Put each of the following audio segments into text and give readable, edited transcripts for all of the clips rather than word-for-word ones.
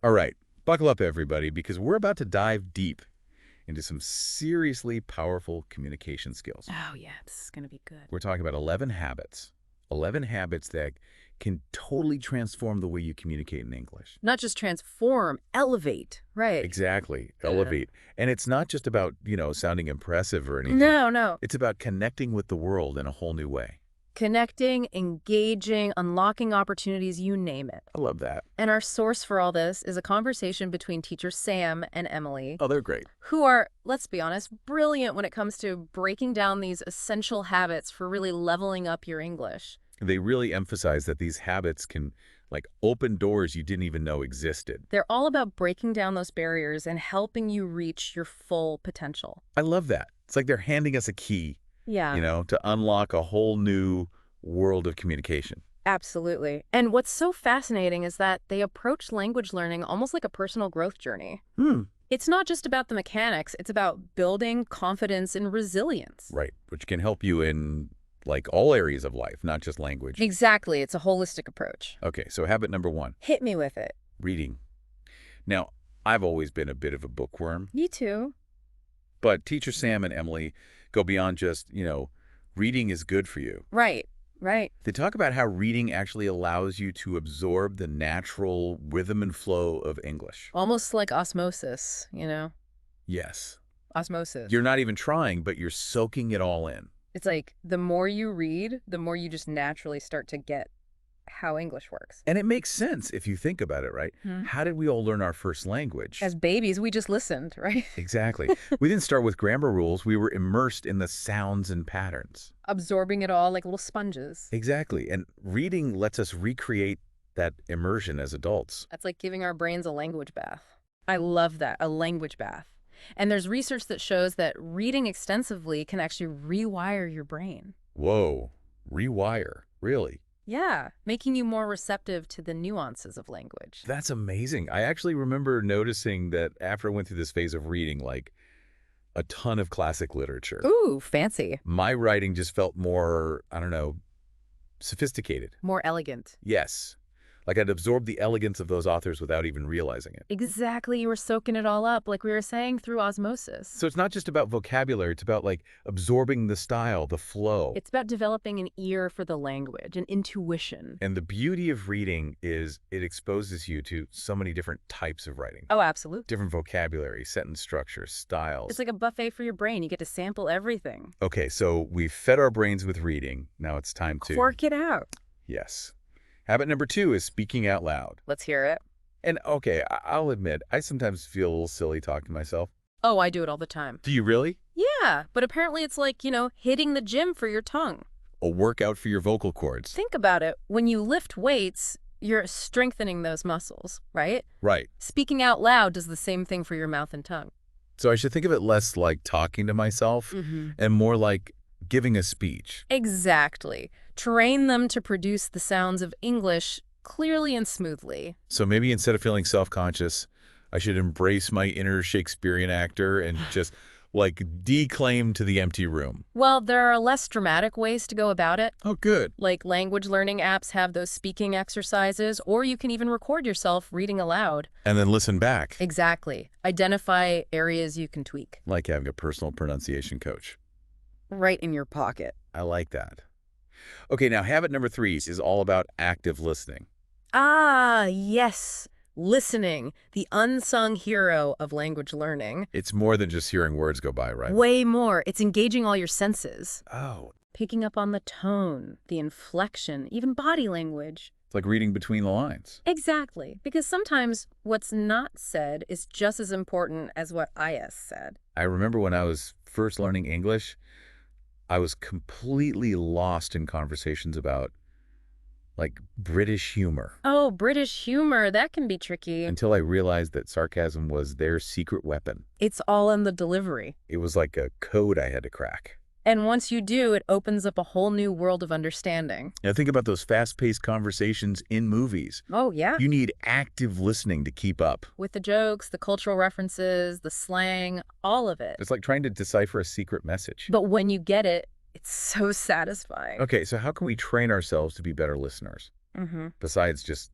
All right, buckle up, everybody, because we're about to dive deep into some seriously powerful communication skills. Oh, yeah, this is going to be good. We're talking about 11 habits. 11 habits that can totally transform the way you communicate in English. Not just transform, elevate. Right. Exactly. Ugh. Elevate. And it's not just about, sounding impressive or anything. No, no. It's about connecting with the world in a whole new way. Connecting, engaging, unlocking opportunities, you name it. I love that. And our source for all this is a conversation between teacher Sam and Emily, Oh, they're great. who are, let's be honest, brilliant when it comes to breaking down these essential habits for really leveling up your English. They really emphasize that these habits can, open doors you didn't even know existed. They're all about breaking down those barriers and helping you reach your full potential. I love that. It's like they're handing us a key, Yeah. to unlock a whole new world of communication. Absolutely. And what's so fascinating is that they approach language learning almost like a personal growth journey. Hmm. It's not just about the mechanics, it's about building confidence and resilience. Right, which can help you in, all areas of life, not just language. Exactly. It's a holistic approach. Okay, so habit number 1, Hit me with it. reading. Now, I've always been a bit of a bookworm, Me too. but teacher Sam and Emily go beyond just, reading is good for you. Right, right. They talk about how reading actually allows you to absorb the natural rhythm and flow of English. Almost like osmosis, Yes. Osmosis. You're not even trying, but you're soaking it all in. It's like the more you read, the more you just naturally start to get how English works. And it makes sense if you think about it, right? Hmm. How did we all learn our first language? As babies, we just listened, right? Exactly. We didn't start with grammar rules. We were immersed in the sounds and patterns. Absorbing it all like little sponges. Exactly. And reading lets us recreate that immersion as adults. That's like giving our brains a language bath. I love that, a language bath. And there's research that shows that reading extensively can actually rewire your brain. Whoa. Rewire. Really? Yeah, making you more receptive to the nuances of language. That's amazing. I actually remember noticing that after I went through this phase of reading, a ton of classic literature, Ooh, fancy. my writing just felt more, I don't know, sophisticated. More elegant. Yes. Like I'd absorbed the elegance of those authors without even realizing it. Exactly, you were soaking it all up, like we were saying, through osmosis. So it's not just about vocabulary, it's about absorbing the style, the flow. It's about developing an ear for the language, an intuition. And the beauty of reading is it exposes you to so many different types of writing. Oh, absolutely. Different vocabulary, sentence structure, styles. It's like a buffet for your brain. You get to sample everything. Okay, so we've fed our brains with reading. Now it's time to... Work it out. Yes. Habit number 2 is speaking out loud. Let's hear it. And okay, I'll admit, I sometimes feel a little silly talking to myself. Oh, I do it all the time. Do you really? Yeah, but apparently it's like, hitting the gym for your tongue. A workout for your vocal cords. Think about it. When you lift weights, you're strengthening those muscles, right? Right. Speaking out loud does the same thing for your mouth and tongue. So I should think of it less like talking to myself and more like giving a speech. Exactly. Train them to produce the sounds of English clearly and smoothly. So maybe instead of feeling self-conscious, I should embrace my inner Shakespearean actor and just declaim to the empty room. Well, there are less dramatic ways to go about it. Oh, good. Like language learning apps have those speaking exercises, or you can even record yourself reading aloud. And then listen back. Exactly. Identify areas you can tweak. Like having a personal pronunciation coach. Right in your pocket. I like that. Okay, now habit number 3 is all about active listening. Ah, yes. Listening, the unsung hero of language learning. It's more than just hearing words go by, right? Way more. It's engaging all your senses. Oh, Picking up on the tone, the inflection, even body language. it's like reading between the lines. Exactly. Because sometimes what's not said is just as important as what IS said. I remember when I was first learning English, I was completely lost in conversations about, British humor. Oh, British humor, that can be tricky. Until I realized that sarcasm was their secret weapon. It's all in the delivery. It was like a code I had to crack. And once you do, it opens up a whole new world of understanding. Now think about those fast-paced conversations in movies. Oh, yeah. You need active listening to keep up. With the jokes, the cultural references, the slang, all of it. It's like trying to decipher a secret message. But when you get it, it's so satisfying. Okay, so how can we train ourselves to be better listeners? Besides just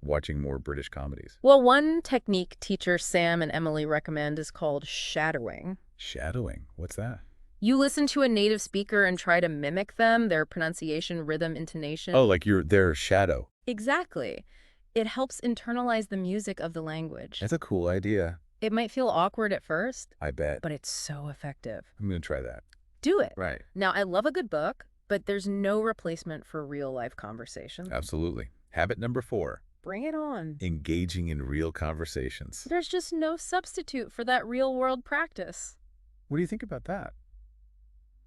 watching more British comedies. Well, one technique teacher Sam and Emily recommend is called shadowing. Shadowing. What's that? You listen to a native speaker and try to mimic them, their pronunciation, rhythm, intonation. Oh, like you're their shadow. Exactly. It helps internalize the music of the language. That's a cool idea. It might feel awkward at first, I bet. but it's so effective. I'm going to try that. Do it. Right. Now, I love a good book, but there's no replacement for real-life conversation. Absolutely. Habit number 4. Bring it on. Engaging in real conversations. There's just no substitute for that real-world practice. What do you think about that?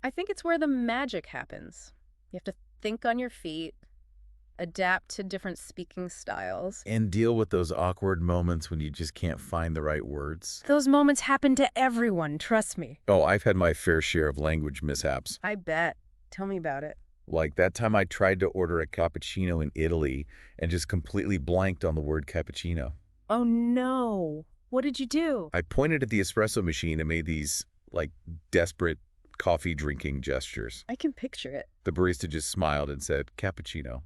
I think it's where the magic happens. You have to think on your feet, adapt to different speaking styles. And deal with those awkward moments when you just can't find the right words. Those moments happen to everyone, trust me. Oh, I've had my fair share of language mishaps. I bet. Tell me about it. Like that time I tried to order a cappuccino in Italy and just completely blanked on the word cappuccino. Oh no. What did you do? I pointed at the espresso machine and made these, desperate coffee drinking gestures. I can picture it. The barista just smiled and said, cappuccino,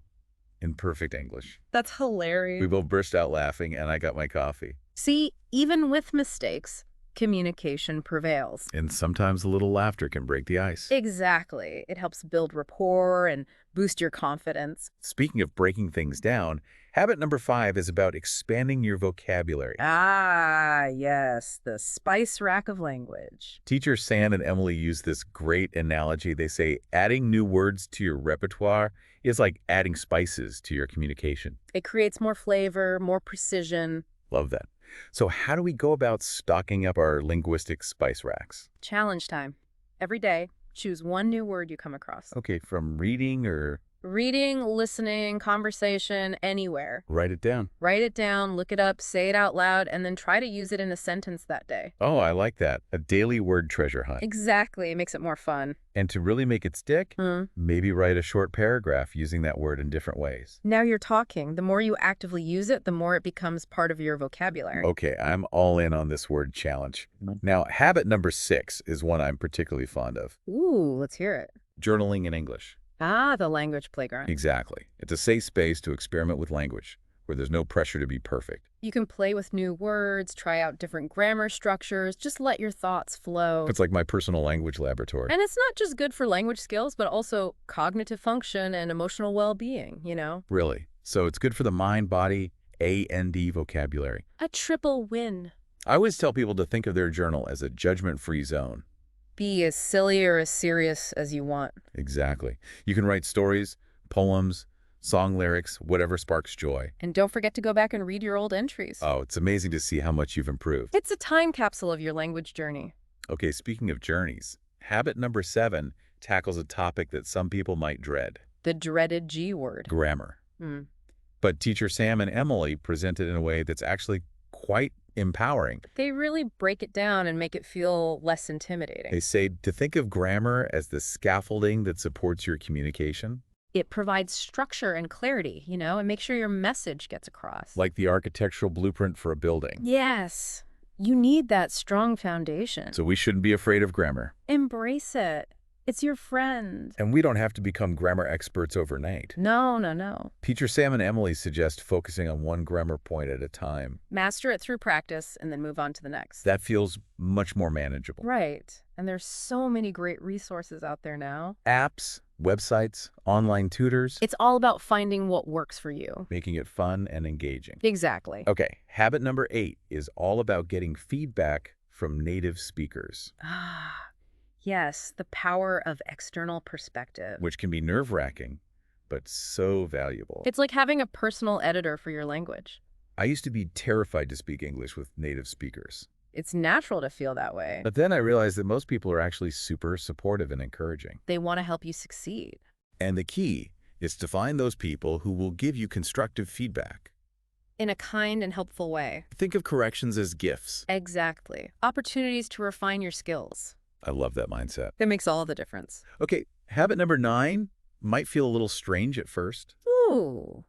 in perfect English. That's hilarious. We both burst out laughing, and I got my coffee. See, even with mistakes, communication prevails. And sometimes a little laughter can break the ice. Exactly. It helps build rapport and boost your confidence. Speaking of breaking things down, habit number 5 is about expanding your vocabulary. Ah, yes, the spice rack of language. Teachers Sam and Emily use this great analogy. They say adding new words to your repertoire is like adding spices to your communication. It creates more flavor, more precision. Love that. So how do we go about stocking up our linguistic spice racks? Challenge time. Every day, choose one new word you come across. Okay, from reading or Reading, listening, conversation, anywhere. write it down. Write it down, look it up, say it out loud, and then try to use it in a sentence that day. Oh, I like that. A daily word treasure hunt. Exactly. It makes it more fun. And to really make it stick, Hmm. maybe write a short paragraph using that word in different ways. Now you're talking. The more you actively use it, the more it becomes part of your vocabulary. Okay, I'm all in on this word challenge. Now, habit number 6 is one I'm particularly fond of. Ooh, let's hear it. Journaling in English. Ah, the language playground. Exactly. It's a safe space to experiment with language, where there's no pressure to be perfect. You can play with new words, try out different grammar structures, just let your thoughts flow. It's like my personal language laboratory. And it's not just good for language skills, but also cognitive function and emotional well-being, Really. So it's good for the mind, body, and vocabulary. A triple win. I always tell people to think of their journal as a judgment-free zone. Be as silly or as serious as you want. Exactly. You can write stories, poems, song lyrics, whatever sparks joy. And don't forget to go back and read your old entries. Oh, it's amazing to see how much you've improved. It's a time capsule of your language journey. Okay, speaking of journeys, habit number 7 tackles a topic that some people might dread. The dreaded G word. Grammar. But teacher Sam and Emily present it in a way that's actually quite empowering. They really break it down and make it feel less intimidating. They say to think of grammar as the scaffolding that supports your communication, It provides structure and clarity, and make sure your message gets across. like the architectural blueprint for a building. Yes, you need that strong foundation. So we shouldn't be afraid of grammar. Embrace it. It's your friend. And we don't have to become grammar experts overnight. No, no, no. Teacher Sam and Emily suggest focusing on one grammar point at a time. Master it through practice and then move on to the next. That feels much more manageable. Right. And there's so many great resources out there now. Apps, websites, online tutors, It's all about finding what works for you. making it fun and engaging. Exactly. Okay, habit number 8 is all about getting feedback from native speakers, Ah, yes, the power of external perspective. which can be nerve-wracking, but so valuable. It's like having a personal editor for your language. I used to be terrified to speak English with native speakers. It's natural to feel that way. But then I realized that most people are actually super supportive and encouraging. They want to help you succeed. And the key is to find those people who will give you constructive feedback. In a kind and helpful way. Think of corrections as gifts. Exactly. Opportunities to refine your skills. I love that mindset. That makes all the difference. Okay, habit number 9 might feel a little strange at first. Ooh.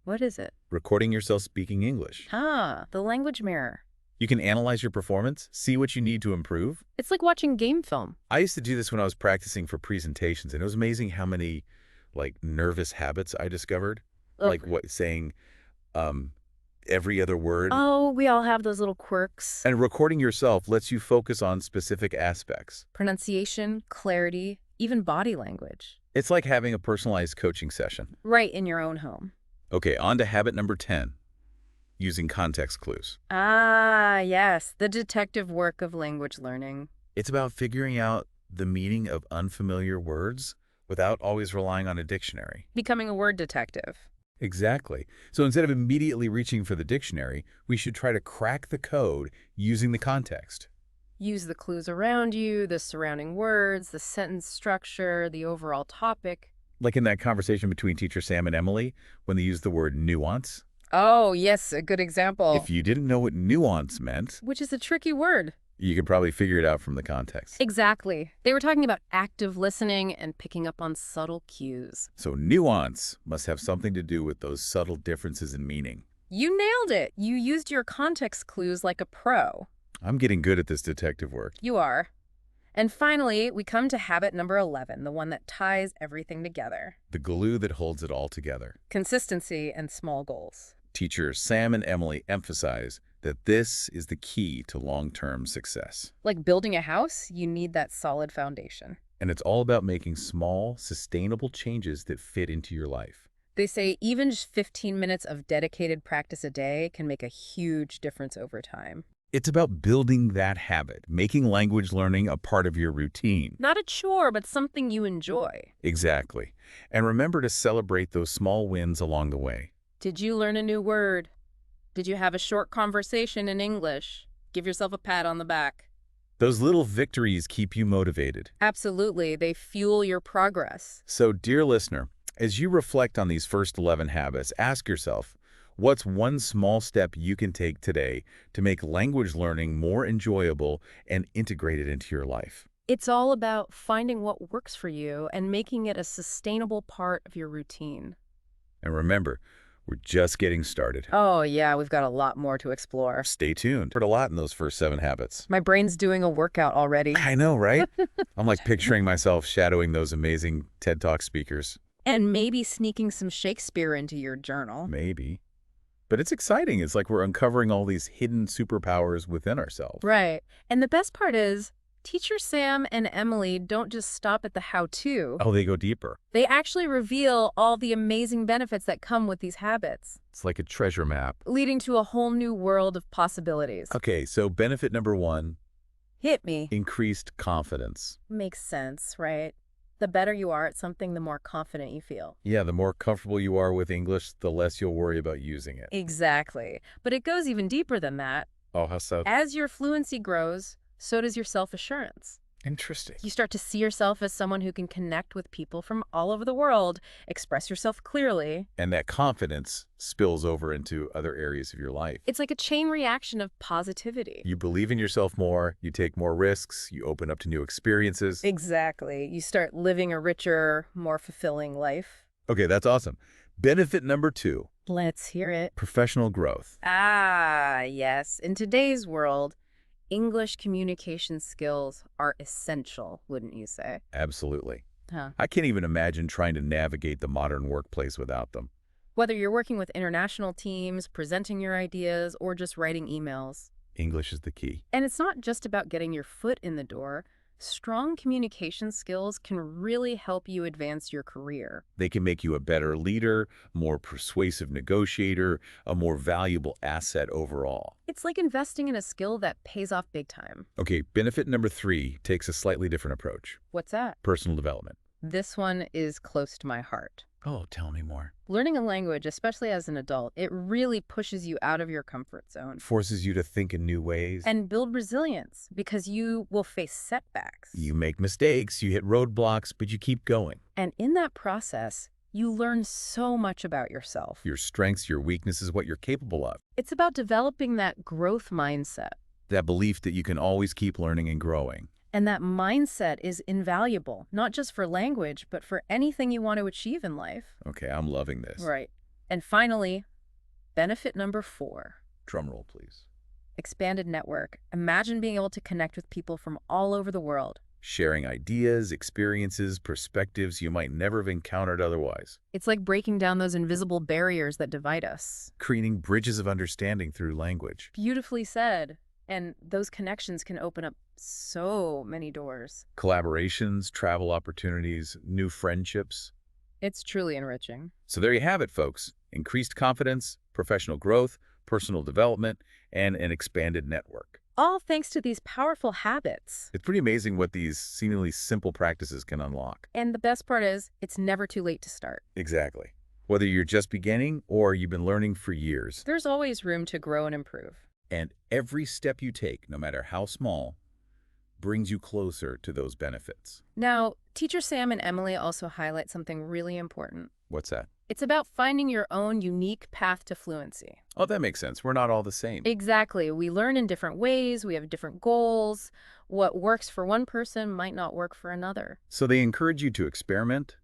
What is it? Recording yourself speaking English. Ah, the language mirror. You can analyze your performance, see what you need to improve. It's like watching game film. I used to do this when I was practicing for presentations, and it was amazing how many nervous habits I discovered. Ugh. Like saying, um, every other word. Oh, we all have those little quirks. And recording yourself lets you focus on specific aspects. Pronunciation, clarity, even body language. It's like having a personalized coaching session. Right in your own home. Okay, on to habit number 10, using context clues. Ah, yes, the detective work of language learning. It's about figuring out the meaning of unfamiliar words without always relying on a dictionary. Becoming a word detective. Exactly. So instead of immediately reaching for the dictionary, we should try to crack the code using the context. Use the clues around you, the surrounding words, the sentence structure, the overall topic. Like in that conversation between teacher Sam and Emily when they used the word nuance. Oh, yes, a good example. If you didn't know what nuance meant, Which is a tricky word. you could probably figure it out from the context. Exactly. They were talking about active listening and picking up on subtle cues. So nuance must have something to do with those subtle differences in meaning. You nailed it. You used your context clues like a pro. I'm getting good at this detective work. You are. And finally, we come to habit number 11, the one that ties everything together. The glue that holds it all together. Consistency and small goals. Teachers Sam and Emily emphasize that this is the key to long-term success. Like building a house, you need that solid foundation. And it's all about making small, sustainable changes that fit into your life. They say even just 15 minutes of dedicated practice a day can make a huge difference over time. It's about building that habit, making language learning a part of your routine. Not a chore, but something you enjoy. Exactly. And remember to celebrate those small wins along the way. Did you learn a new word? Did you have a short conversation in English? Give yourself a pat on the back. Those little victories keep you motivated. Absolutely, they fuel your progress. So, dear listener, as you reflect on these first 11 habits, ask yourself, what's one small step you can take today to make language learning more enjoyable and integrated into your life? It's all about finding what works for you and making it a sustainable part of your routine. And remember, we're just getting started. Oh, yeah, we've got a lot more to explore. Stay tuned. Heard a lot in those first 7 habits. My brain's doing a workout already. I know, right? I'm like picturing myself shadowing those amazing TED Talk speakers. And maybe sneaking some Shakespeare into your journal. Maybe. But it's exciting. It's like we're uncovering all these hidden superpowers within ourselves. Right. And the best part is, Teacher Sam and Emily don't just stop at the how-to. Oh, they go deeper. They actually reveal all the amazing benefits that come with these habits, It's like a treasure map. leading to a whole new world of possibilities. Okay, so benefit number 1, Hit me. increased confidence. Makes sense, right? The better you are at something, the more confident you feel. Yeah, the more comfortable you are with English, the less you'll worry about using it. Exactly. But it goes even deeper than that. Oh, how so? As your fluency grows, so does your self-assurance. Interesting. You start to see yourself as someone who can connect with people from all over the world, express yourself clearly. And that confidence spills over into other areas of your life. It's like a chain reaction of positivity. You believe in yourself more, you take more risks, you open up to new experiences. Exactly. You start living a richer, more fulfilling life. Okay, that's awesome. Benefit number 2, Let's hear it. professional growth. Ah, yes. In today's world, English communication skills are essential, wouldn't you say? Absolutely. Huh. I can't even imagine trying to navigate the modern workplace without them. Whether you're working with international teams, presenting your ideas, or just writing emails. English is the key. And it's not just about getting your foot in the door. Strong communication skills can really help you advance your career. They can make you a better leader, more persuasive negotiator, a more valuable asset overall. It's like investing in a skill that pays off big time. Okay, benefit number 3 takes a slightly different approach. What's that? Personal development. This one is close to my heart. Oh, tell me more. Learning a language, especially as an adult, it really pushes you out of your comfort zone. Forces you to think in new ways. And build resilience, because you will face setbacks. You make mistakes, you hit roadblocks, but you keep going. And in that process, you learn so much about yourself. Your strengths, your weaknesses, what you're capable of. It's about developing that growth mindset. That belief that you can always keep learning and growing. And that mindset is invaluable, not just for language, but for anything you want to achieve in life. Okay, I'm loving this. Right. And finally, benefit number 4. Drum roll, please. Expanded network. Imagine being able to connect with people from all over the world. sharing ideas, experiences, perspectives you might never have encountered otherwise, It's like breaking down those invisible barriers that divide us. creating bridges of understanding through language. Beautifully said. And those connections can open up so many doors. Collaborations, travel opportunities, new friendships. It's truly enriching. So there you have it, folks. Increased confidence, professional growth, personal development, and an expanded network. All thanks to these powerful habits. It's pretty amazing what these seemingly simple practices can unlock. And the best part is, it's never too late to start. Exactly. Whether you're just beginning or you've been learning for years. There's always room to grow and improve. And every step you take, no matter how small, brings you closer to those benefits. Now, Teacher Sam and Emily also highlight something really important. What's that? It's about finding your own unique path to fluency. Oh, that makes sense. We're not all the same. Exactly. We learn in different ways. We have different goals. What works for one person might not work for another. So they encourage you to experiment,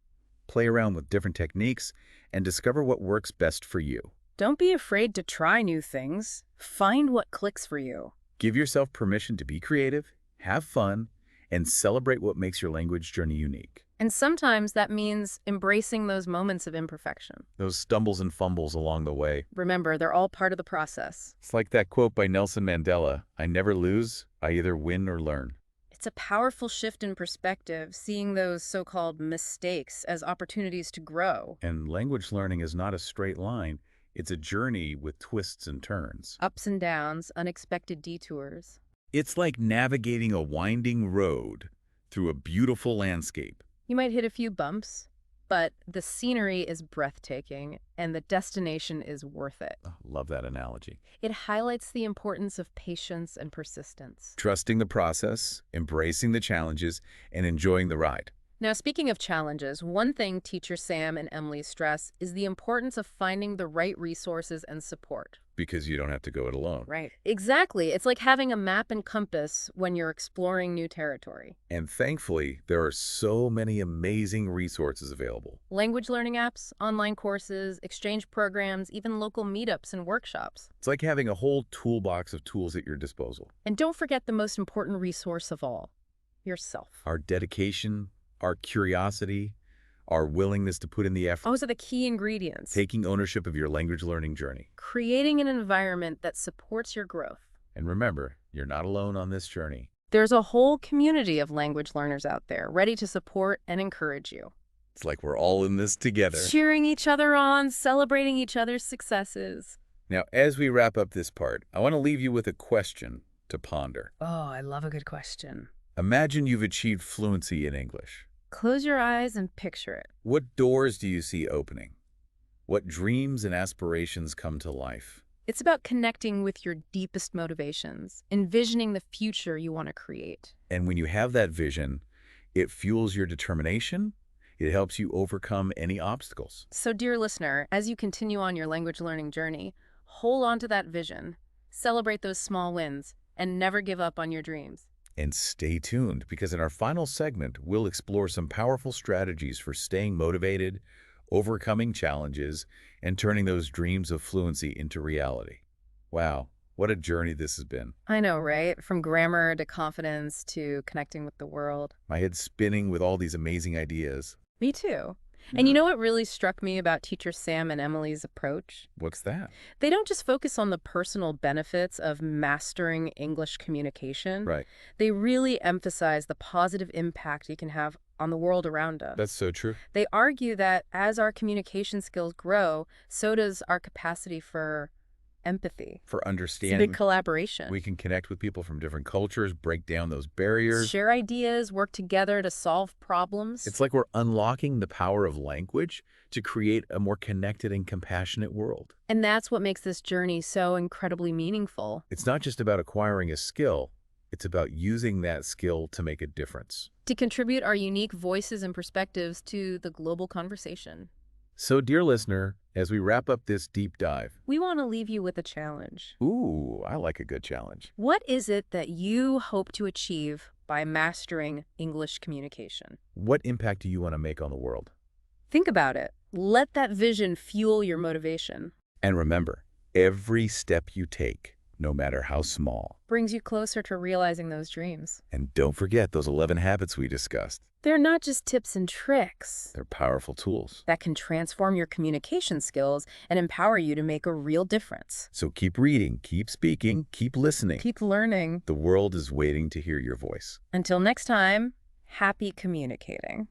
play around with different techniques, and discover what works best for you. Don't be afraid to try new things. Find what clicks for you. Give yourself permission to be creative, have fun, and celebrate what makes your language journey unique. And sometimes that means embracing those moments of imperfection. Those stumbles and fumbles along the way. Remember, they're all part of the process. It's like that quote by Nelson Mandela, "I never lose, I either win or learn." It's a powerful shift in perspective, seeing those so-called mistakes as opportunities to grow. And language learning is not a straight line. It's a journey with twists and turns. Ups and downs, unexpected detours. It's like navigating a winding road through a beautiful landscape. You might hit a few bumps, but the scenery is breathtaking and the destination is worth it. Oh, love that analogy. It highlights the importance of patience and persistence. Trusting the process, embracing the challenges, and enjoying the ride. Now, speaking of challenges, one thing Teacher Sam and Emily stress is the importance of finding the right resources and support. Because you don't have to go it alone. Right. Exactly. It's like having a map and compass when you're exploring new territory. And thankfully, there are so many amazing resources available. Language learning apps, online courses, exchange programs, even local meetups and workshops. It's like having a whole toolbox of tools at your disposal. And don't forget the most important resource of all, yourself. Our dedication, our curiosity, our willingness to put in the effort. Those are the key ingredients. Taking ownership of your language learning journey. Creating an environment that supports your growth. And remember, you're not alone on this journey. There's a whole community of language learners out there ready to support and encourage you. It's like we're all in this together. Cheering each other on, celebrating each other's successes. Now, as we wrap up this part, I want to leave you with a question to ponder. Oh, I love a good question. Imagine you've achieved fluency in English. Close your eyes and picture it. What doors do you see opening? What dreams and aspirations come to life? It's about connecting with your deepest motivations, envisioning the future you want to create. And when you have that vision, it fuels your determination. It helps you overcome any obstacles. So, dear listener, as you continue on your language learning journey, hold on to that vision, celebrate those small wins, and never give up on your dreams. And stay tuned, because in our final segment, we'll explore some powerful strategies for staying motivated, overcoming challenges, and turning those dreams of fluency into reality. Wow, what a journey this has been. I know, right? From grammar to confidence to connecting with the world. My head's spinning with all these amazing ideas. Me too. And you know what really struck me about Teacher Sam and Emily's approach? What's that? They don't just focus on the personal benefits of mastering English communication. Right. They really emphasize the positive impact you can have on the world around us. That's so true. They argue that as our communication skills grow, so does our capacity for empathy. For It's a understanding, big collaboration. we can connect with people from different cultures, break down those barriers. Share ideas, work together to solve problems. It's like we're unlocking the power of language to create a more connected and compassionate world. And that's what makes this journey so incredibly meaningful. It's not just about acquiring a skill, it's about using that skill to make a difference. To contribute our unique voices and perspectives to the global conversation. So, dear listener, as we wrap up this deep dive, We want to leave you with a challenge. ooh, I like a good challenge. What is it that you hope to achieve by mastering English communication? What impact do you want to make on the world? Think about it. Let that vision fuel your motivation. And remember, every step you take no matter how small. Brings you closer to realizing those dreams. And don't forget those 11 habits we discussed. They're not just tips and tricks They're powerful tools. that can transform your communication skills and empower you to make a real difference. So keep reading, keep speaking, keep listening. Keep learning. The world is waiting to hear your voice. Until next time, happy communicating.